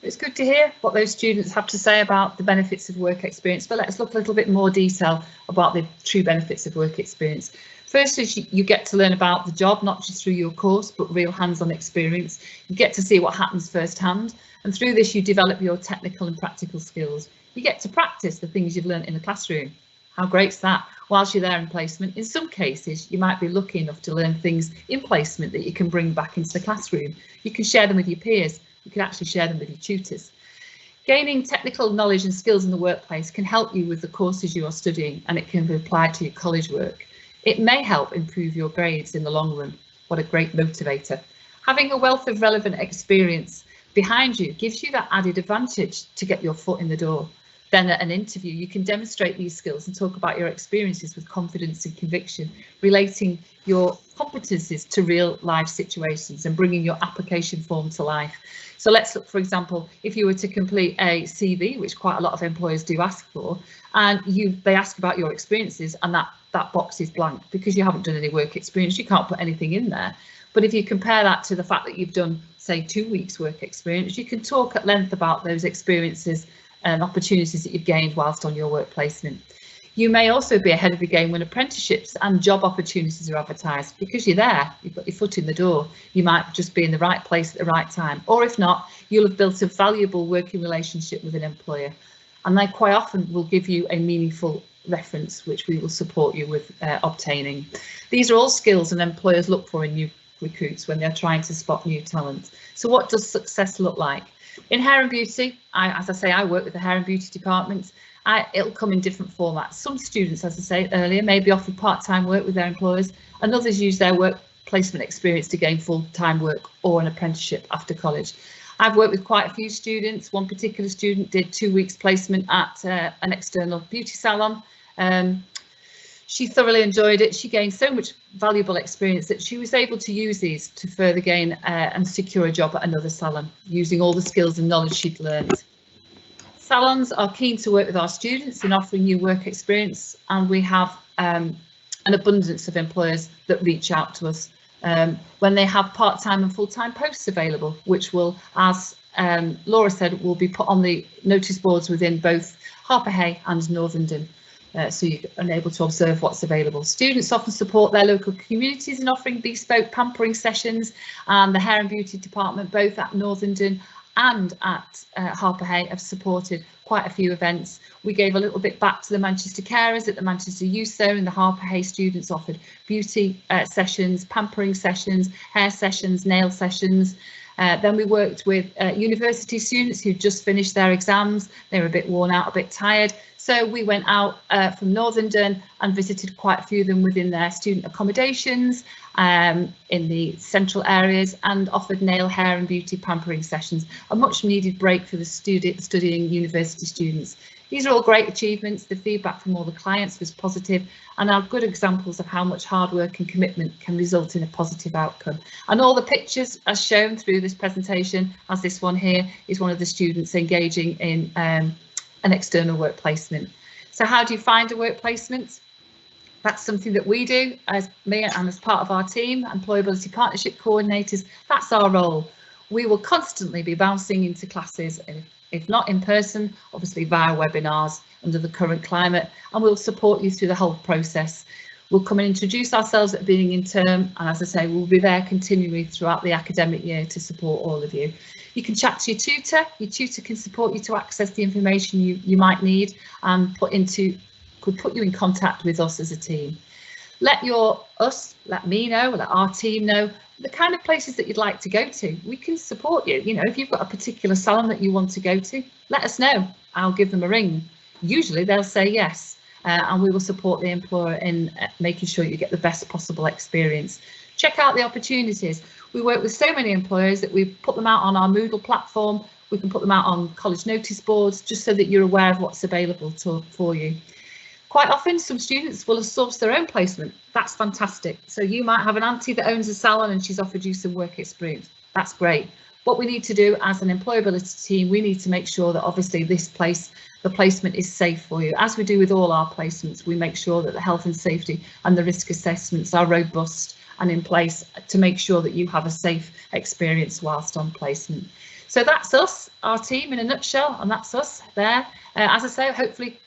It's good to hear what those students have to say about the benefits of work experience, but let's look a little bit more detail about the true benefits of work experience. First is you get to learn about the job, not just through your course, but real hands-on experience. You get to see what happens firsthand, and through this you develop your technical and practical skills. You get to practice the things you've learned in the classroom. How great's that? Whilst you're there in placement, in some cases you might be lucky enough to learn things in placement that you can bring back into the classroom. You can share them with your peers. You can actually share them with your tutors. Gaining technical knowledge and skills in the workplace can help you with the courses you are studying, and it can be applied to your college work. It may help improve your grades in the long run. What a great motivator. Having a wealth of relevant experience behind you gives you that added advantage to get your foot in the door. Then at an interview, you can demonstrate these skills and talk about your experiences with confidence and conviction, relating your competencies to real life situations and bringing your application form to life. So let's look, for example, if you were to complete a CV, which quite a lot of employers do ask for, and they ask about your experiences, and that box is blank because you haven't done any work experience, you can't put anything in there. But if you compare that to the fact that you've done, say, 2 weeks work experience, you can talk at length about those experiences and opportunities that you've gained whilst on your work placement. You may also be ahead of the game when apprenticeships and job opportunities are advertised, because you're there, you've got your foot in the door. You might just be in the right place at the right time, or if not, you'll have built a valuable working relationship with an employer, and they quite often will give you a meaningful reference, which we will support you with obtaining. These are all skills and employers look for in new recruits when they're trying to spot new talent. So what does success look like? In hair and beauty, as I say, I work with the hair and beauty department. It'll come in different formats. Some students, as I said earlier, may be offered part-time work with their employers, and others use their work placement experience to gain full-time work or an apprenticeship after college. I've worked with quite a few students. One particular student did 2 weeks placement at an external beauty salon. She thoroughly enjoyed it. She gained so much valuable experience that she was able to use these to further gain and secure a job at another salon, using all the skills and knowledge she'd learned. Salons are keen to work with our students in offering new work experience, and we have an abundance of employers that reach out to us when they have part-time and full-time posts available, which will, as Laura said, will be put on the notice boards within both Harper Hay and Northenden. So you're able to observe what's available. Students often support their local communities in offering bespoke pampering sessions, and the hair and beauty department, both at Northenden and at Harper Hay, have supported quite a few events. We gave a little bit back to the Manchester carers at the Manchester Youth Zone, and the Harper Hay students offered beauty sessions, pampering sessions, hair sessions, nail sessions. Then we worked with university students who just finished their exams. They were a bit worn out, a bit tired. So we went out from Northenden and visited quite a few of them within their student accommodations in the central areas, and offered nail, hair and beauty pampering sessions, a much needed break for the studying university students. These are all great achievements. The feedback from all the clients was positive, and are good examples of how much hard work and commitment can result in a positive outcome. And all the pictures as shown through this presentation, as this one here, is one of the students engaging in an external work placement. So how do you find a work placement? That's something that we do as me and as part of our team, employability partnership coordinators. That's our role. We will constantly be bouncing into classes, if not in person, obviously via webinars under the current climate, and we'll support you through the whole process. We'll come and introduce ourselves at the beginning of term, and as I say, we'll be there continually throughout the academic year to support all of you. You can chat to your tutor can support you to access the information you might need, and could put you in contact with us as a team. Let me know, let our team know the kind of places that you'd like to go to. We can support you. You know, if you've got a particular salon that you want to go to, let us know. I'll give them a ring. Usually they'll say yes. and we will support the employer in making sure you get the best possible experience. Check out the opportunities. We work with so many employers that we put them out on our Moodle platform. We can put them out on college notice boards just so that you're aware of what's available for you. Quite often some students will have sourced their own placement. That's fantastic. So you might have an auntie that owns a salon and she's offered you some work experience. That's great. What we need to do as an employability team, we need to make sure that obviously the placement is safe for you. As we do with all our placements, we make sure that the health and safety and the risk assessments are robust and in place to make sure that you have a safe experience whilst on placement. So that's us, our team in a nutshell, and that's us there. As I say, hopefully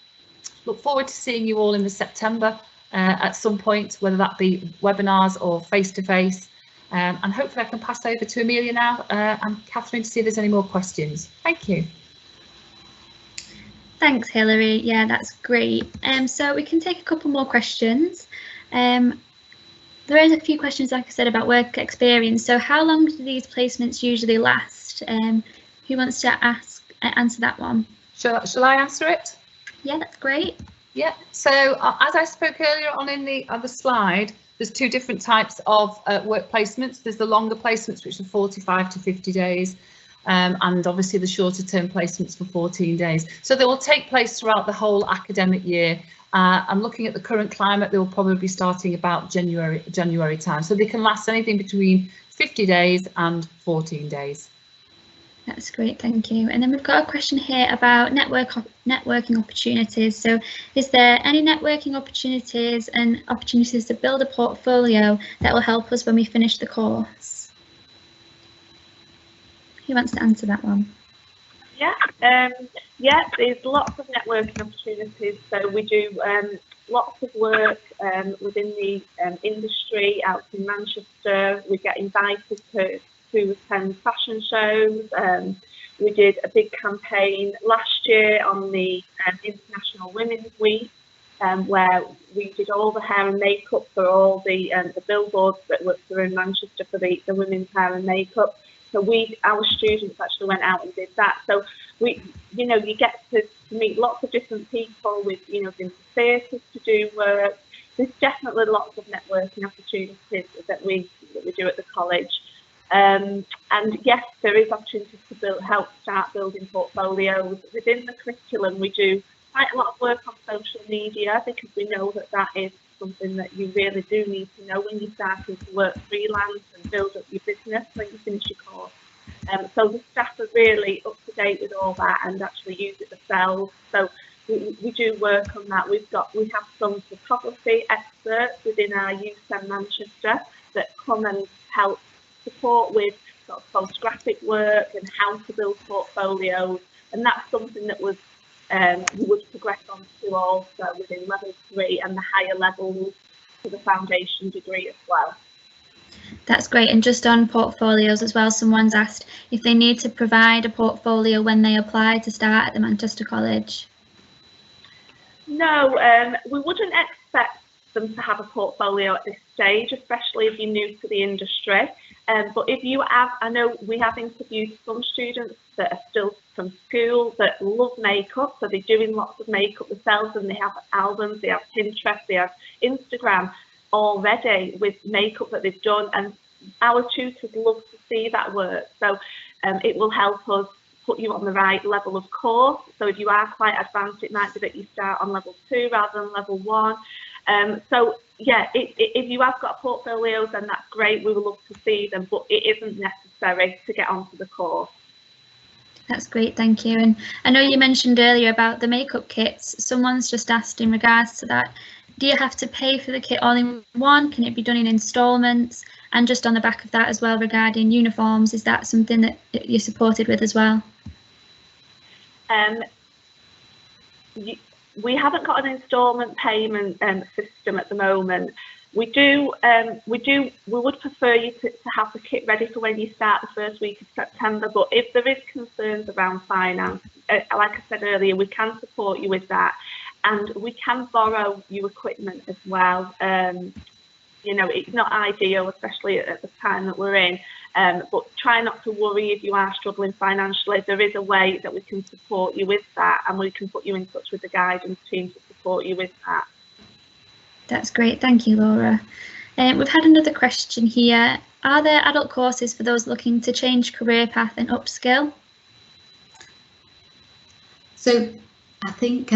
look forward to seeing you all in the September at some point, whether that be webinars or face-to-face. And hopefully I can pass over to Amelia now and Catherine to see if there's any more questions. Thank you. Thanks, Hilary. Yeah, that's great. So we can take a couple more questions. There is a few questions, like I said, about work experience. So how long do these placements usually last? Who wants to answer that one? Shall I answer it? Yeah, that's great. Yeah, so as I spoke earlier on in the other slide, there's two different types of work placements. There's the longer placements, which are 45 to 50 days, and obviously the shorter term placements for 14 days. So they will take place throughout the whole academic year. I'm looking at the current climate, they will probably be starting about January time. So they can last anything between 50 days and 14 days. That's great, thank you. And then we've got a question here about networking opportunities. So is there any networking opportunities and opportunities to build a portfolio that will help us when we finish the course? Who wants to answer that one? Yeah, there's lots of networking opportunities. So we do lots of work within the industry out in Manchester. We get invited to attend fashion shows. We did a big campaign last year on the International Women's Week, where we did all the hair and makeup for all the billboards that were in Manchester for the women's hair and makeup. So our students actually went out and did that. So you get to meet lots of different people. We've been to theatres to do work. There's definitely lots of networking opportunities that we do at the college. And yes, there is opportunities to help start building portfolios. Within the curriculum, we do quite a lot of work on social media because we know that is something that you really do need to know when you're starting to work freelance and build up your business when you finish your course. So the staff are really up to date with all that and actually use it themselves. So we do work on that. We have some photography experts within our USEM Manchester that come and help support with sort of photographic work and how to build portfolios, and that's something that we would progress on to also within level 3 and the higher levels to the foundation degree as well. That's great. And just on portfolios as well, someone's asked if they need to provide a portfolio when they apply to start at the Manchester College. No, we wouldn't expect them to have a portfolio at this stage, especially if you're new to the industry. But if you have, I know we have interviewed some students that are still from school that love makeup, so they're doing lots of makeup themselves, and they have albums, they have Pinterest, they have Instagram already with makeup that they've done, and our tutors love to see that work. So it will help us put you on the right level of course. So if you are quite advanced, it might be that you start on level 2 rather than level 1. So yeah, if you have got portfolios, then that's great. We would love to see them, but it isn't necessary to get onto the course. That's great, thank you. And I know you mentioned earlier about the makeup kits. Someone's just asked in regards to that, do you have to pay for the kit all in one? Can it be done in instalments? And just on the back of that as well, regarding uniforms, is that something that you're supported with as well? We haven't got an instalment payment system at the moment. We would prefer you to have the kit ready for when you start the first week of September, but if there is concerns around finance, like I said earlier, we can support you with that, and we can borrow you equipment as well. It's not ideal, especially at the time that we're in, but try not to worry if you are struggling financially. There is a way that we can support you with that, and we can put you in touch with the guidance team to support you with that. That's great, thank you, Laura. We've had another question here. Are there adult courses for those looking to change career path and upskill? So I think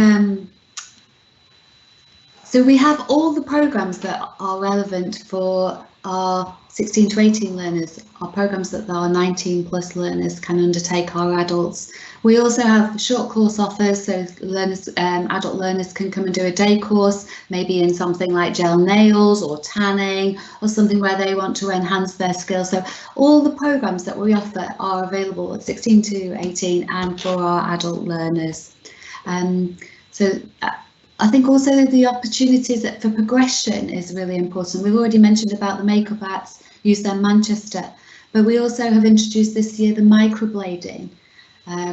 so we have all the programmes that are relevant for our 16 to 18 learners, our programmes that our 19 plus learners can undertake, our adults. We also have short course offers, so learners, adult learners can come and do a day course, maybe in something like gel nails or tanning or something where they want to enhance their skills. So all the programmes that we offer are available at 16 to 18 and for our adult learners. So I think also the opportunities for progression is really important. We've already mentioned about the makeup arts, USM Manchester, but we also have introduced this year the microblading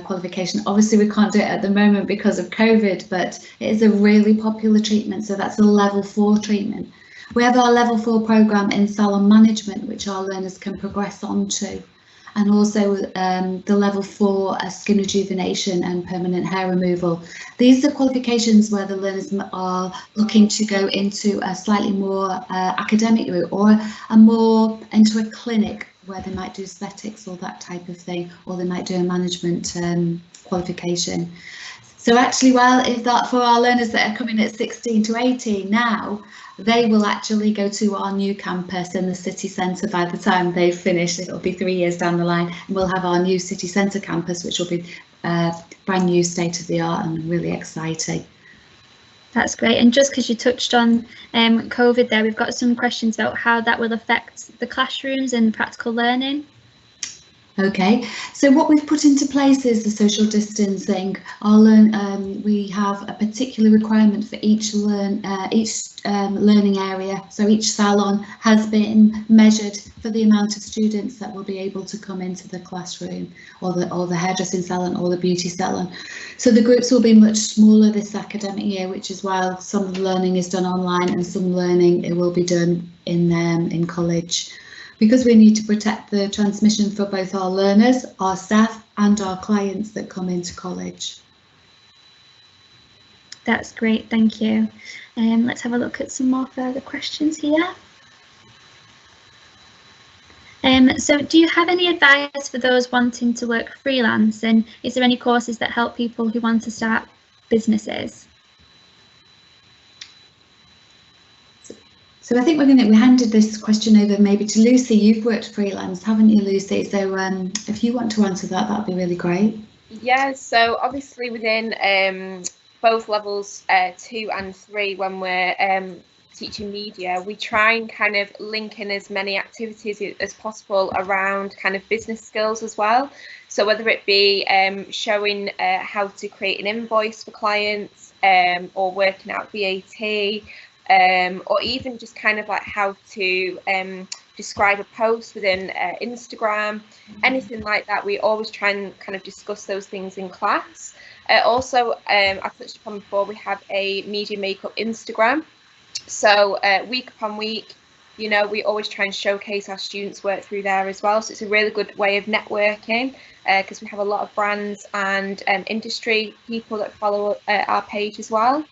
qualification. Obviously we can't do it at the moment because of COVID, but it is a really popular treatment, so that's a level 4 treatment. We have our level 4 programme in salon management, which our learners can progress onto, and also the level 4 skin rejuvenation and permanent hair removal. These are qualifications where the learners are looking to go into a slightly more academic route, or a more into a clinic where they might do aesthetics or that type of thing, or they might do a management qualification. So actually, well, if that for our learners that are coming at 16 to 18 now, they will actually go to our new campus in the city centre by the time they've finished. It'll be 3 years down the line, and we'll have our new city centre campus, which will be brand new, state of the art, and really exciting. That's great. And just because you touched on COVID there, we've got some questions about how that will affect the classrooms and practical learning. Okay, so what we've put into place is the social distancing. We have a particular requirement for each learning area. So each salon has been measured for the amount of students that will be able to come into the classroom, or the hairdressing salon or the beauty salon. So the groups will be much smaller this academic year, which is why some of the learning is done online and some learning it will be done in college. Because we need to protect the transmission for both our learners, our staff, and our clients that come into college. That's great, thank you. Let's have a look at some more further questions here. So do you have any advice for those wanting to work freelance, and is there any courses that help people who want to start businesses? So I think we handed this question over maybe to Lucy. You've worked freelance, haven't you, Lucy? So if you want to answer that, that'd be really great. Yeah, so obviously within both levels 2 and 3, when we're teaching media, we try and kind of link in as many activities as possible around kind of business skills as well. So whether it be showing how to create an invoice for clients, or working out VAT, or even just kind of like how to describe a post within Instagram, anything like that. We always try and kind of discuss those things in class. Also, I touched upon before, we have a media makeup Instagram. So week upon week, you know, we always try and showcase our students' work through there as well. So it's a really good way of networking, because we have a lot of brands and industry people that follow our page as well.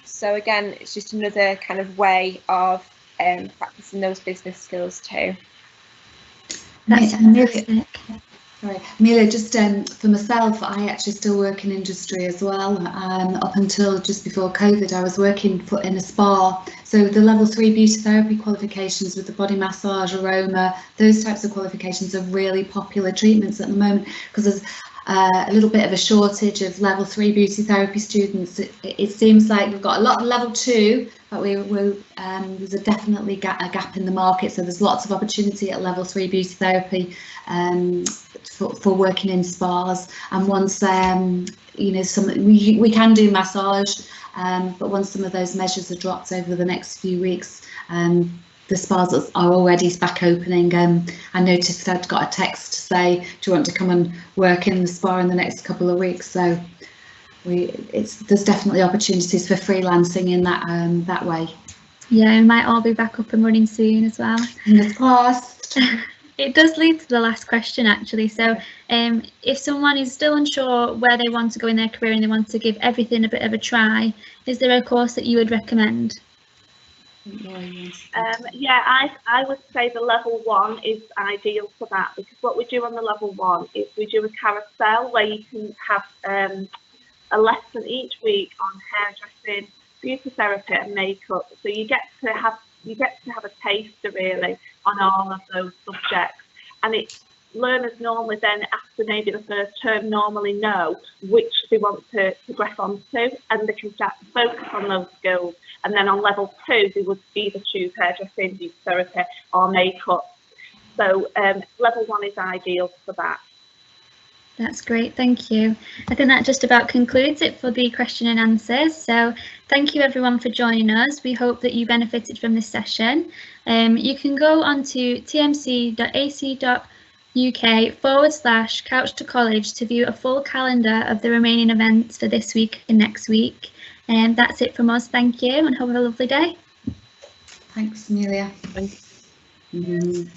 So again, it's just another kind of way of practicing those business skills too. That's fantastic. Sorry, Amelia, just for myself, I actually still work in industry as well. Up until just before COVID, I was working in a spa. So the level 3 beauty therapy qualifications with the body massage, aroma, those types of qualifications are really popular treatments at the moment, because there's a little bit of a shortage of level 3 beauty therapy students. It seems like we've got a lot of level 2, but there's definitely a gap in the market. So there's lots of opportunity at level 3 beauty therapy for working in spas. And once you know, we can do massage, but once some of those measures are dropped over the next few weeks, the spas are already back opening. I noticed I'd got a text to say, do you want to come and work in the spa in the next couple of weeks? So there's definitely opportunities for freelancing in that way. Yeah, we might all be back up and running soon as well. Fingers crossed. It does lead to the last question, actually. So if someone is still unsure where they want to go in their career and they want to give everything a bit of a try, is there a course that you would recommend? Yeah, I would say the level 1 is ideal for that, because what we do on the level 1 is we do a carousel where you can have a lesson each week on hairdressing, beauty therapy and makeup. So you get to have a taster really on all of those subjects, and learners normally then after maybe the first term normally know which they want to progress on to, and they can start to focus on those skills. And then on level 2 they would either choose hairdressing, beauty therapy or makeup. So level 1 is ideal for that. That's great, thank you. I think that just about concludes it for the question and answers. So thank you everyone for joining us. We hope that you benefited from this session. You can go onto tmc.ac.uk/couch2college to view a full calendar of the remaining events for this week and next week. And that's it from us. Thank you and have a lovely day. Thanks, Amelia. Thank you.